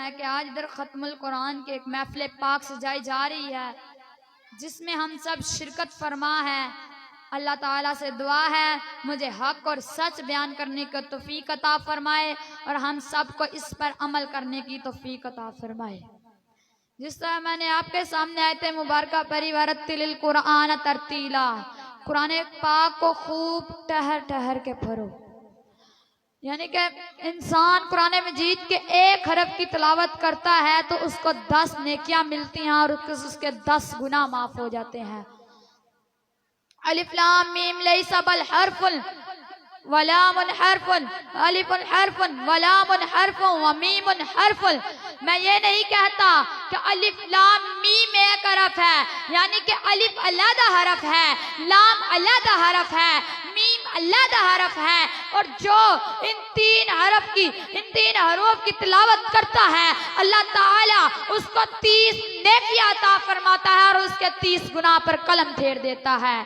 ہے کہ آج ادھر ختم القرآن کی ایک محفل پاک سجائی جا رہی ہے جس میں ہم سب شرکت فرما ہے۔ اللہ تعالیٰ سے دعا ہے مجھے حق اور سچ بیان کرنے کی توفیق عطا فرمائے اور ہم سب کو اس پر عمل کرنے کی توفیق عطا فرمائے۔ جس طرح میں نے آپ کے سامنے آیت مبارکہ پڑھی وَرَتِّلِ الْقُرْآنَ تَرْتِیلًا، قرآن پاک کو خوب ٹہر ٹہر کے پڑھو، یعنی کہ انسان قرآن مجید کے ایک حرف کی تلاوت کرتا ہے تو اس کو 10 نیکیاں ملتی ہیں اور اس کے 10 گناہ معاف ہو جاتے ہیں۔ الف لام میم لیس بالحرف ولام حرف، الف حرف ولام حرف ومیم حرف۔ میں یہ نہیں کہتا کہ الف لام میم ایک حرف ہے، یعنی کہ الف علیحدہ حرف ہے، لام علیحدہ حرف ہے، میم علیحدہ حرف ہے، اور جو ان تین حروف کی تلاوت کرتا ہے اللہ تعالیٰ اس کو 30 نیکیاں عطا فرماتا ہے اور اس کے 30 گناہ پر قلم پھیر دیتا ہے۔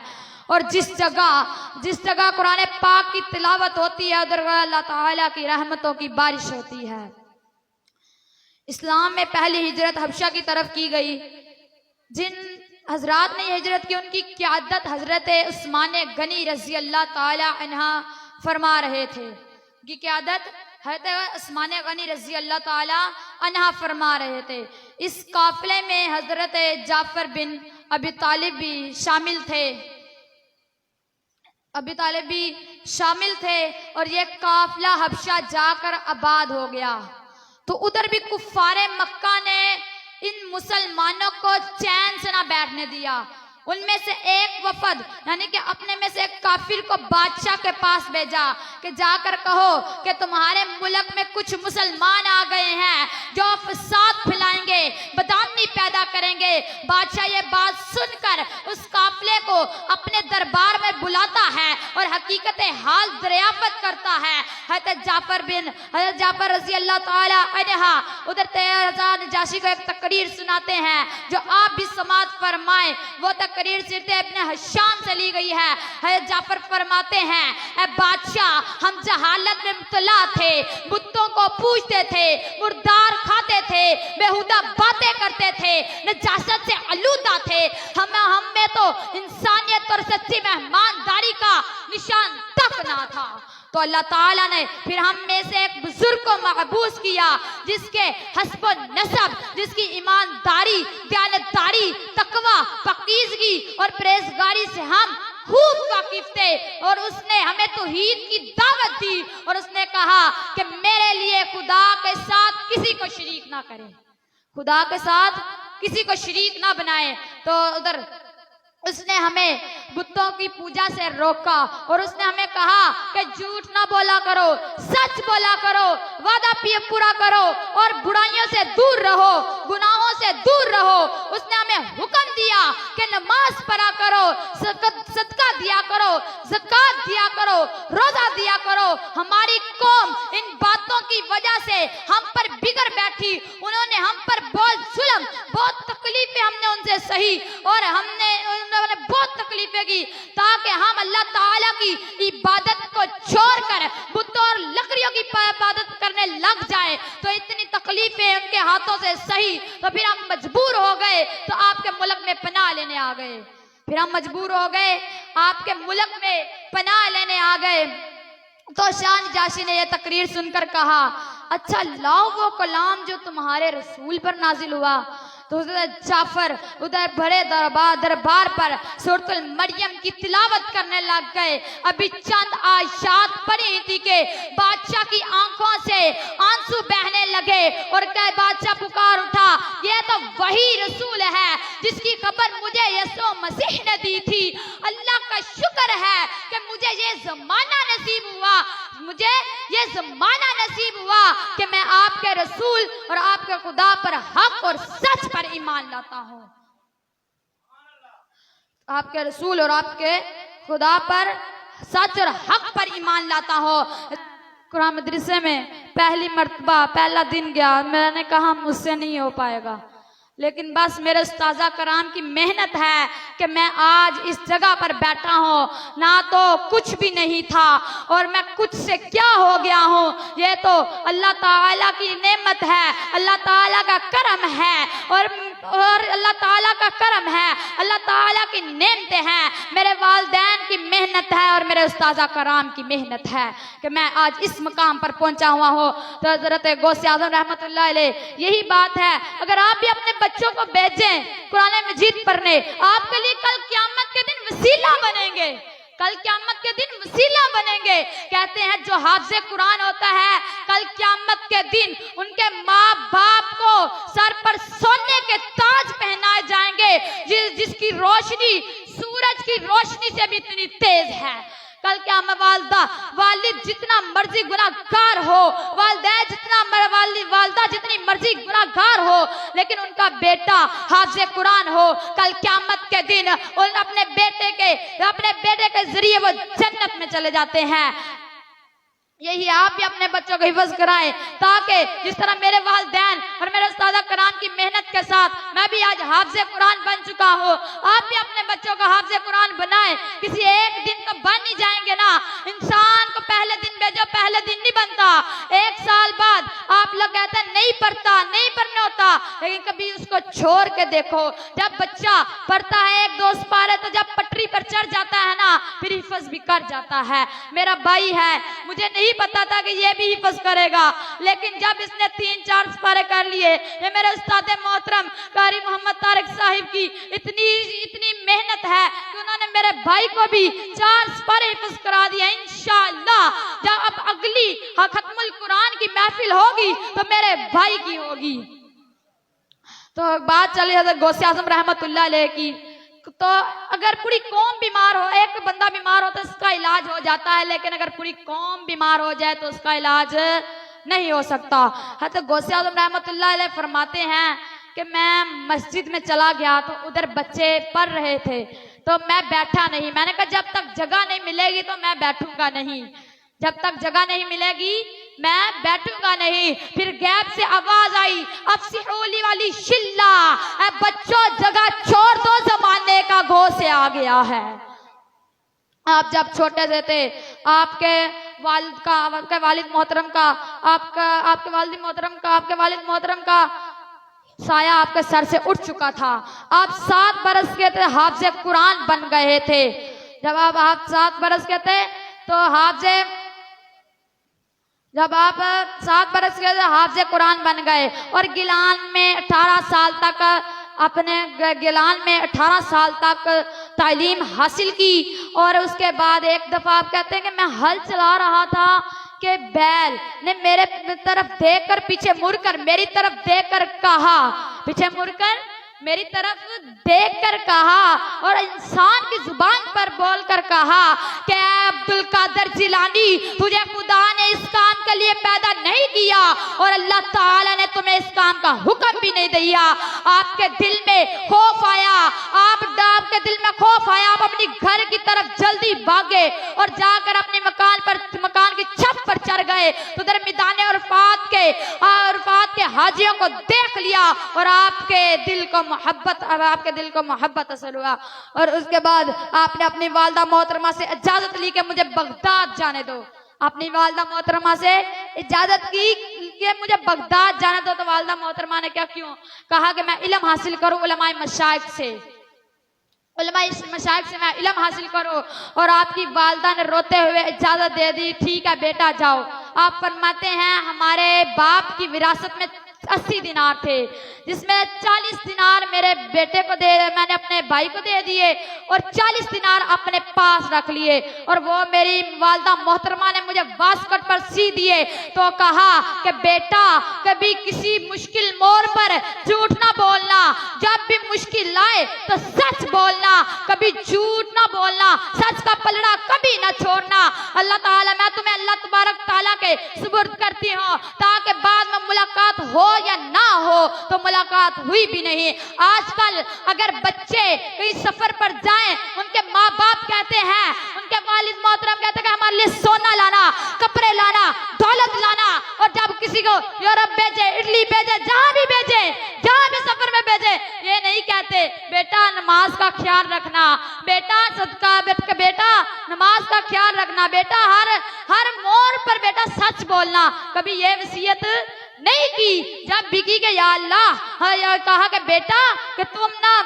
اور جس جگہ قرآن پاک کی تلاوت ہوتی ہے ادھر اللہ تعالیٰ کی رحمتوں کی بارش ہوتی ہے۔ اسلام میں پہلی ہجرت حبشہ کی طرف کی گئی۔ جن حضرات نے ہجرت کی ان کی قیادت حضرت عثمان غنی رضی اللہ تعالی عنہ فرما رہے تھے۔ ان کی قیادت حضرت عثمان غنی رضی اللہ تعالی عنہ فرما رہے تھے۔ اس قافلے میں حضرت جعفر بن ابی طالب بھی شامل تھے اور یہ قافلہ حبشہ جا کر آباد ہو گیا تو ادھر بھی کفار مکہ نے ان مسلمانوں کو چین سے نہ بیٹھنے دیا۔ ان میں سے ایک وفد یعنی کہ اپنے میں سے ایک کافر کو بادشاہ کے پاس بھیجا کہ جا کر کہو کہ تمہارے ملک میں کچھ مسلمان آ گئے ہیں جو فساد پھیلائیں گے، بدامنی پیدا کریں گے۔ بادشاہ یہ بات سن کر اس قافلے کو اپنے دربار میں بلاتا ہے اور حقیقت حال دریافت کرتا ہے۔ حضرت جعفر رضی اللہ تعالی عنہ ادھر تیرہ نجاشی کو ایک تقریر سناتے ہیں جو آپ بھی سماعت فرمائیں۔ وہ تقریر سیرت ابن حشام سے لی گئی ہے۔ حضرت جعفر فرماتے ہیں اے بادشاہ، ہم جہالت میں مبتلا تھے، بتوں کو پوجتے تھے، مردار کھاتے تھے، بیہودہ باتیں کرتے تھے، نجاست سے آلودہ تھے۔ ہم میں تو انسانیت اور سچی مہمانداری کا نشان تک نہ تھا۔ تو اللہ تعالیٰ نے پھر ہم میں سے ایک بزرگ کو محبوس کیا جس کے حسب و نسب، جس کی ایمانداری، دیانتداری، تقوی، پاکیزگی اور پرہیزگاری سے ہم خوب واقف تھے، اور اس نے ہمیں توحید کی دعوت دی اور اس نے کہا کہ میرے لیے خدا کے ساتھ کسی کو شریک نہ کرے، خدا کے ساتھ کسی کو شریک نہ بنائے۔ تو ادھر اس نے ہمیں بتوں کی پوجا سے روکا اور اس نے ہمیں کہا کہ جھوٹ نہ بولا کرو، سچ بولا کرو، وعدہ پورا کرو اور برائیوں سے دور رہو، گناہوں سے دور رہو۔ اس نے ہمیں حکم دیا کہ نماز پڑھا کرو، صدقہ دیا کرو، زکوٰۃ دیا کرو، روزہ دیا کرو۔ ہماری قوم ان باتوں کی وجہ سے ہم پر بگڑ بیٹھی، انہوں نے ہم پر بہت ظلم، بہت تکلیفیں ہم نے ان سے سہی اور انہوں نے بہت تکلیفیں کی تاکہ ہم اللہ تعالیٰ کی عبادت کو چھوڑ کر بتوں اور لکڑیوں کی عبادت کرنے لگ جائے۔ تو اتنی تکلیفیں ان کے ہاتھوں سے سہی تو پھر ہم مجبور ہو گئے تو آپ کے ملک میں پناہ لینے آ گئے۔ پھر ہم مجبور ہو گئے آپ کے ملک میں پناہ لینے آ گئے۔ تو شاہ نجاشی نے یہ تقریر سن کر کہا اچھا لاؤ وہ کلام جو تمہارے رسول پر نازل ہوا۔ تو حضرت جعفر ادھر بڑے دربار پر سورۃ المریم کی تلاوت کرنے لگ گئے۔ ابھی چند آیات پڑھی تھی کہ بادشاہ کی آنکھوں سے آنسو بہنے لگے اور کہ بادشاہ پکار اٹھا یہ تو وہی رسول ہے جس کی خبر مجھے یسوع مسیح نے دی تھی۔ اللہ کا شکر ہے کہ مجھے یہ زمانہ نصیب ہوا کہ میں آپ کے رسول اور آپ کے خدا پر حق اور سچ پر ایمان لاتا ہوں۔ آپ کے رسول اور آپ کے خدا پر سچ اور حق پر ایمان لاتا ہوں۔ قرآن مدرسے میں پہلی مرتبہ پہلا دن گیا، میں نے کہا مجھ سے نہیں ہو پائے گا، لیکن بس میرے استاذہ کرام کی محنت ہے کہ میں آج اس جگہ پر بیٹھا ہوں. نہ تو کچھ بھی نہیں تھا اور میں کچھ سے کیا ہو گیا ہوں. یہ تو اللہ تعالیٰ کی نعمت ہے, اللہ تعالیٰ کا کرم ہے, اور اللہ تعالیٰ کا کرم ہے, اللہ تعالیٰ کی نعمتیں ہیں, میرے والدین کی محنت ہے اور میرے استاذہ کرام کی محنت ہے کہ میں آج اس مقام پر پہنچا ہوا ہوں. تو حضرت غوث اعظم رحمت اللہ علیہ یہی بات ہے, اگر آپ بھی اپنے بچوں کو بھیجیں قرآن مجید پڑھنے, آپ کے لیے کل قیامت کے دن وسیلہ بنیں گے, کل قیامت کے دن وسیلہ بنیں گے. کہتے ہیں جو حافظ قرآن ہوتا ہے کل قیامت کے دن ان کے ماں باپ کو سر پر سونے کے تاج پہنائے جائیں گے جس کی روشنی سورج کی روشنی سے بھی اتنی تیز ہے. کل کیا والد جتنا مرضی گناہگار ہو, والدہ جتنی مرضی گناہگار ہو, لیکن ان کا بیٹا حافظ قرآن ہو, کل قیامت کے دن اپنے بیٹے کے ذریعے وہ جنت میں چلے جاتے ہیں. یہی آپ بھی اپنے بچوں کو حفظ کرائیں تاکہ جس طرح میرے والدین اور میرے استاذہ کرام کی محنت کے ساتھ میں بھی آج حافظ قرآن بن چکا ہوں, آپ بھی اپنے بچوں کو حافظ قرآن بنائیں. کسی ایک دن تو بن ہی جائیں گے نا. انسان کو پہلے دن بھیجو پہلے دن نہیں بنتا. 1 سال بعد آپ لوگ کہتے ہیں نہیں پڑھتا, نہیں پڑھنا ہوتا, لیکن کبھی اس کو چھوڑ کے دیکھو. جب بچہ پڑھتا ہے 1-2 سپارے تو جب پٹری پر چڑھ جاتا ہے نا پھر حفظ بھی کر جاتا ہے. میرا بھائی ہے, مجھے نہیں پتا تھا کہ یہ بھی حفظ کرے گا, لیکن جب اس نے 3-4 سپارے کر لیے, یہ میرے استاد محترم قاری محمد طارق صاحب کی اتنی محنت ہے کہ انہوں نے میرے بھائی کو بھی 4 سپارے حفظ کرا دیا. انشاءاللہ جب اب اگلی ختم القرآن کی محفل ہوگی تو میرے بھائی کی ہوگی. تو بات چلی حضرت غوث اعظم رحمت اللہ علیہ کی. تو اگر پوری قوم بیمار ہو, ایک بندہ بیمار ہو تو اس کا علاج ہو جاتا ہے, لیکن اگر پوری قوم بیمار ہو جائے تو اس کا علاج نہیں ہو سکتا. حضرت غوث اعظم رحمت اللہ علیہ فرماتے ہیں کہ میں مسجد میں چلا گیا تو ادھر بچے پڑھ رہے تھے تو میں بیٹھا نہیں. میں نے کہا جب تک جگہ نہیں ملے گی تو میں بیٹھوں گا نہیں, جب تک جگہ نہیں ملے گی میں بیٹھوں گا نہیں. پھر غیب سے آواز آئی, افسحولی والی شلہ, اے بچوں جگہ چھوڑ دو, زمانے کا غوث آ گیا ہے. آپ جب چھوٹے سے تھے آپ کے والد کا, آپ کے والد محترم کا, آپ کے والد محترم کا, آپ کے والد محترم کا سایہ آپ کے سر سے اٹھ چکا تھا. آپ 7 برس کے تھے, حافظ قرآن بن گئے تھے. جب آپ 7 برس کے تھے تو جب آپ 7 برس کے حافظ قرآن بن گئے اور گیلان میں 18 سال تک تعلیم حاصل کی. اور اس کے بعد ایک دفعہ آپ کہتے ہیں کہ میں ہل چلا رہا تھا کہ بیل نے میرے طرف دیکھ کر پیچھے مڑ کر میری طرف دیکھ کر کہا, پیچھے مڑ کر میری طرف دیکھ کر کہا اور انسان کی زبان پر بول کر کہا کہ اے عبد القادر جیلانی, تجھے خدا نے اس کام کے لیے پیدا نہیں کیا اور اللہ تعالیٰ نے تمہیں اس کام کا حکم بھی نہیں دیا. آپ کے دل میں خوف آیا, آپ کے دل میں خوف آیا, آپ اپنی گھر کی طرف جلدی بھاگے اور جا کر اپنے مکان کی چھت پر چڑھ گئے. تو در میدان عرفات کے حاجیوں کو دیکھ لیا اور آپ کے دل کو محبت حاصل ہوا. اور اس کے بعد آپ نے اپنی والدہ محترمہ سے اجازت لی کہ مجھے بغداد جانے دو. اپنی والدہ محترمہ سے اجازت کی کہ مجھے بغداد جانے دو. تو والدہ محترمہ نے کیوں کہا کہ میں علم حاصل کروں علماء مشائخ سے, میں علم حاصل کرو. اور آپ کی والدہ نے روتے ہوئے اجازت دے دی, ٹھیک ہے بیٹا جاؤ. آپ فرماتے ہیں ہمارے باپ کی وراثت میں 80 دینار تھے, جس میں 40 دینار میرے بیٹے کو میں نے اپنے بھائی کو دے دیے اور 40 دینار اپنے پاس رکھ لیے. اور وہ میری والدہ محترمہ نے مجھے واسکٹ پر سی دیے. تو کہا کہ بیٹا کبھی کسی مشکل موڑ پر جھوٹ نہ بولنا, جب بھی مشکل لائے تو سچ بولنا, کبھی جھوٹ نہ بولنا, سچ کا پلڑا کبھی نہ چھوڑنا. اللہ تعالیٰ, میں تمہیں اللہ تبارک تعالیٰ کے سپرد کرتی ہوں تاکہ بعد میں ملاقات ہو یا نہ ہو. تو ملاقات ہوئی بھی نہیں. آج کل اگر بچے کہیں سفر پر جائیں, ان کے ماں باپ کہتے ہیں, ان کے والد محترم کہتے ہیں کہ ہمارے لیے سونا لانا, کپڑے لانا, دولت لانا. اور جب کسی کو یورپ بھیجے, اٹلی بھیجے, جہاں بھی بھیجے, جہاں بھی سفر میں بھیجے, رکھنا بیٹا, ہر موڑ پر بیٹا سچ بولنا. کبھی یہ وصیت نہیں کی جب بکی کہ یا اللہ, کہا کہ بیٹا کہ تم نہ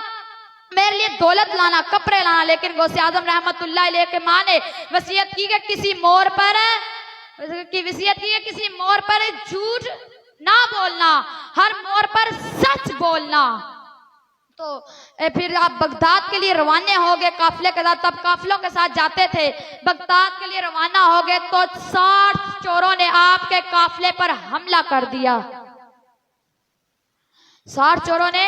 میرے لیے دولت لانا, کپڑے لانا, لیکن غوث اعظم رحمت اللہ علیہ کے ماں نے وصیت کی کہ کسی موڑ پر جھوٹ نہ بولنا, ہر موڑ پر سچ بولنا. تو پھر آپ بغداد کے لیے روانہ ہو گئے قافلے کے ساتھ. تب قافلوں کے ساتھ جاتے تھے. بغداد کے لیے روانہ ہو گئے تو 60 چوروں نے آپ کے قافلے پر حملہ کر دیا. 60 چوروں نے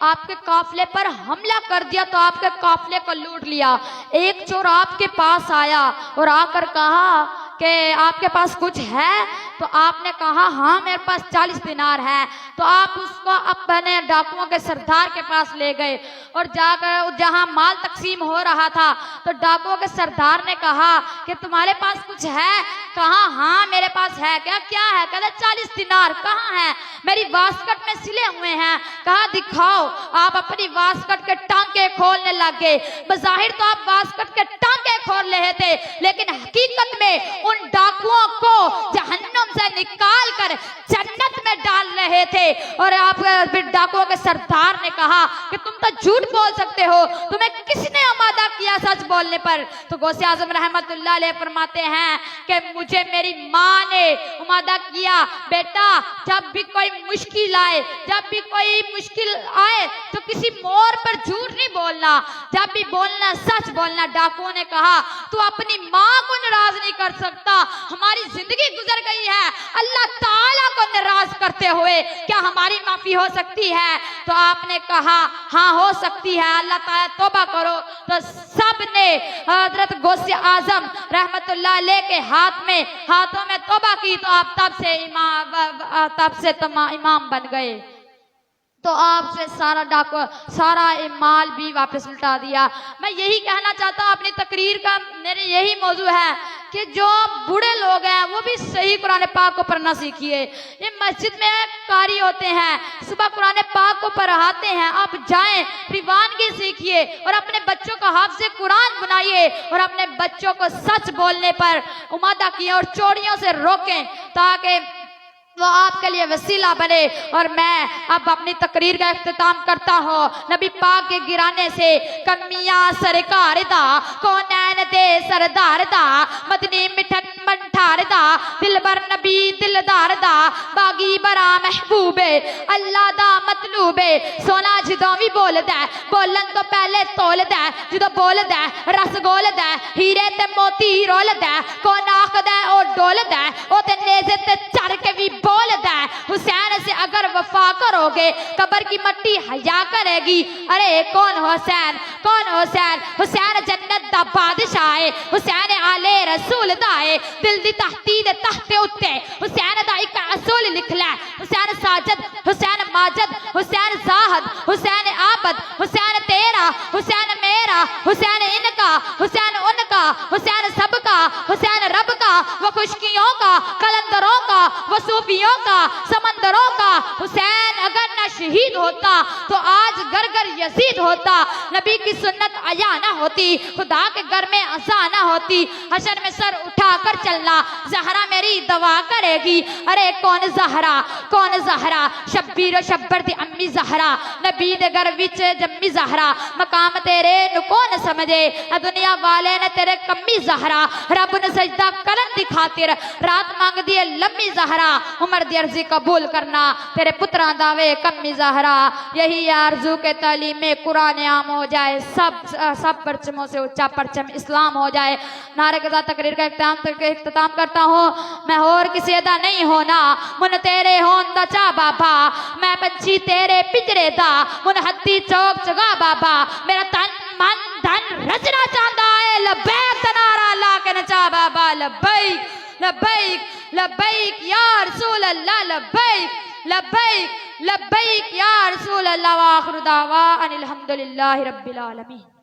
آپ کے قافلے پر حملہ کر دیا تو آپ کے قافلے کو لوٹ لیا. ایک چور آپ کے پاس آیا اور آ کر کہا کہ آپ کے پاس کچھ ہے؟ تو آپ نے کہا ہاں میرے پاس 40 دینار ہے. تو آپ اس کو اپنے ڈاکوؤں کے سردار کے پاس لے گئے اور جا کر جہاں مال تقسیم ہو رہا تھا تو ڈاکوؤں کے سردار نے کہا کہ تمہارے پاس کچھ ہے؟ کہا ہاں میرے پاس ہے. کیا ہے؟ کہا 40 دینار. کہاں ہے؟ میری واسکٹ میں سلے ہوئے ہیں. کہا دکھاؤ. آپ اپنی واسکٹ کے ٹانکے کھولنے لگ گئے. بظاہر تو آپ واسکٹ کے ٹانکے کھول رہے تھے, لیکن حقیقت میں ان ڈاکوؤں کو جہنم سے نکال کر جنت میں ڈال رہے تھے. اور آپ پھر ڈاکوؤں کے سردار نے کہا کہ تم تو جھوٹ بول سکتے ہو, تمہیں کس نے آمادہ کیا سچ بولنے پر؟ تو غوث اعظم رحمت اللہ علیہ فرماتے ہیں کہ مجھے میری ماں نے آمادہ کیا. بیٹا جب بھی کوئی مشکل آئے, جب بھی کوئی مشکل آئے تو کسی موڑ پر جھوٹ نہیں بولنا, جب بھی بولنا سچ بولنا. ڈاکوؤں نے کہا تو اپنی ماں کو ناراض نہیں کر سکتا, ہماری زندگی گزر گئی ہے, اللہ تعالیٰ کو ناراض کرتے ہوئے کیا ہماری معافی ہو سکتی ہے؟ تو آپ نے کہا ہاں ہو سکتی ہے, اللہ تعالیٰ توبہ کرو. تو سب نے حضرت غوث اعظم رحمت اللہ علیہ کے ہاتھوں میں توبہ کی. تو آپ تب سے امام بن گئے. تو آپ سے سارا مال بھی واپس لٹا دیا. میں یہی کہنا چاہتا ہوں, اپنی تقریر کا میرے یہی موضوع ہے کہ جو بوڑھے لوگ ہیں وہ بھی صحیح قرآن پاک کو پڑھنا سیکھیے. یہ مسجد میں قاری ہوتے ہیں, صبح قرآن پاک کو پڑھاتے ہیں, آپ جائیں روانگی سیکھیے اور اپنے بچوں کو حافظ قرآن بنائیے اور اپنے بچوں کو سچ بولنے پر آمادہ کیے اور چوریوں سے روکیں تاکہ وہ آپ کے لیے وسیلہ بنے. اور میں اب اپنی تقریر کا اختتام کرتا ہوں نبی پاک کے گرانے سے. کمیاں سرکار دا کونین دے سردار دا, مدنی مٹھن منٹھار دا, دلبر نبی دلدار دا, باغی برا محبوب اللہ دا مطلوب. سونا جدوں بھی بول دے, بولن تو پہلے تول دے, جدوں بول دے رس گول دے, ہیرے تے موتی رول دے, کو ناخ دے او ڈول دے, او تے نیزے تے چڑھ کے بھی بول دے. حسین سے اگر وفا کرو گے قبر کی مٹی حیا کرے گی. ارے کون حسین, کون حسین؟ حسین جنت دا بادشاہ ہے, حسین آلے رسول دا ہے, دل دی تحتی دے تحت اتے حسین دا ایک اصول لکھ لے. حسین ساجد, حسین ماجد, حسین زاہد, حسین عابد, حسین تیرا, حسین میرا, حسین ان کا, حسین ان کا, حسین سب کا, حسین رب کا, وہ خشکیوں کا, قلندروں کا, وہ صوفیوں کا, سمندروں کا. حسین اگر نہ شہید ہوتا تو آج گر گر یزید ہوتا. نبی کی سنت عیا نہ ہوتی, خدا کے گھر میں عزا نہ ہوتی. حشر میں سر اٹھا کر چلنا, زہرا میری دعا کرے گی. ارے کون زہرا, کون زہرا, شبیر و شبر دی امی زہرا, نبی دے گھر وچ جمی زہرا. مقام تیرے نو کون سمجھے, دنیا والے نے تیرے کمی زہرا. رب نے سجدہ کرن دی خاطر رات مانگ دی لمبی زہرا, عمر دی عرضی قبول کرنا تیرے پتران دعوے کمی زہرا. یہی آرزو کے تعلیم میں قرآن عام ہو جائے, سب پرچموں سے اونچا پرچم اسلام ہو جائے. نعرے کے ساتھ تقریر کا اختتام کرتا ہوں. میں اور کسی ادا نہیں ہونا, من تیرے ہون دا چا بابا, میں پنچھی تیرے پنجرے دا, من ہتھی چوک چگا بابا. میرا تن من دھن رچنا چاہتا ہے, لبیک تنارا لا کے نچا بابا. لبیک لبیک لبیک یا رسول اللہ, لبیک لبیک لبیک یا رسول اللہ. وآخر دعوانا الحمدللہ رب العالمین.